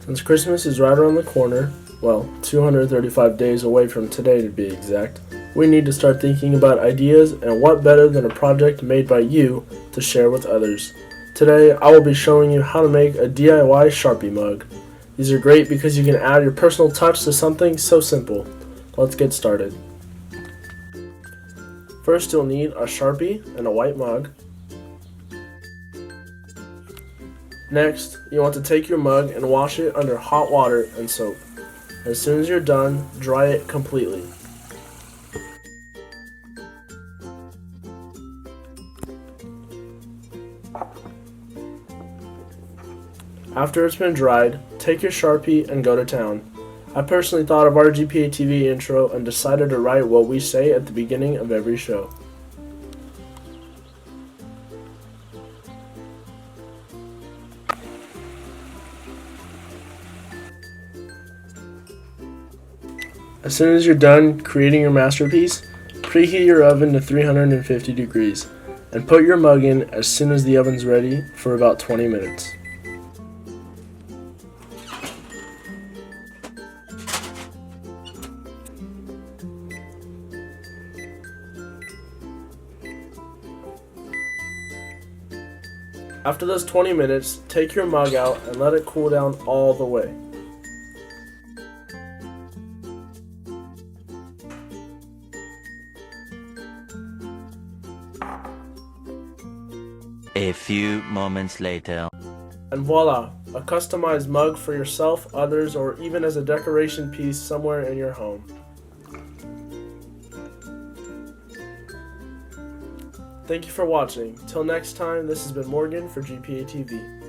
Since Christmas is right around the corner, well, 235 days away from today to be exact, we need to start thinking about ideas, and what better than a project made by you to share with others. Today, I will be showing you how to make a DIY Sharpie mug. These are great because you can add your personal touch to something so simple. Let's get started. First, you'll need a Sharpie and a white mug. Next, you want to take your mug and wash it under hot water and soap. As soon as you're done, dry it completely. After it's been dried, take your Sharpie and go to town. I personally thought of our GPA TV intro and decided to write what we say at the beginning of every show. As soon as you're done creating your masterpiece, preheat your oven to 350 degrees and put your mug in as soon as the oven's ready for about 20 minutes. After those 20 minutes, take your mug out and let it cool down all the way. A few moments later. And voila, a customized mug for yourself, others, or even as a decoration piece somewhere in your home. Thank you for watching. Till next time, this has been Morgan for GPA TV.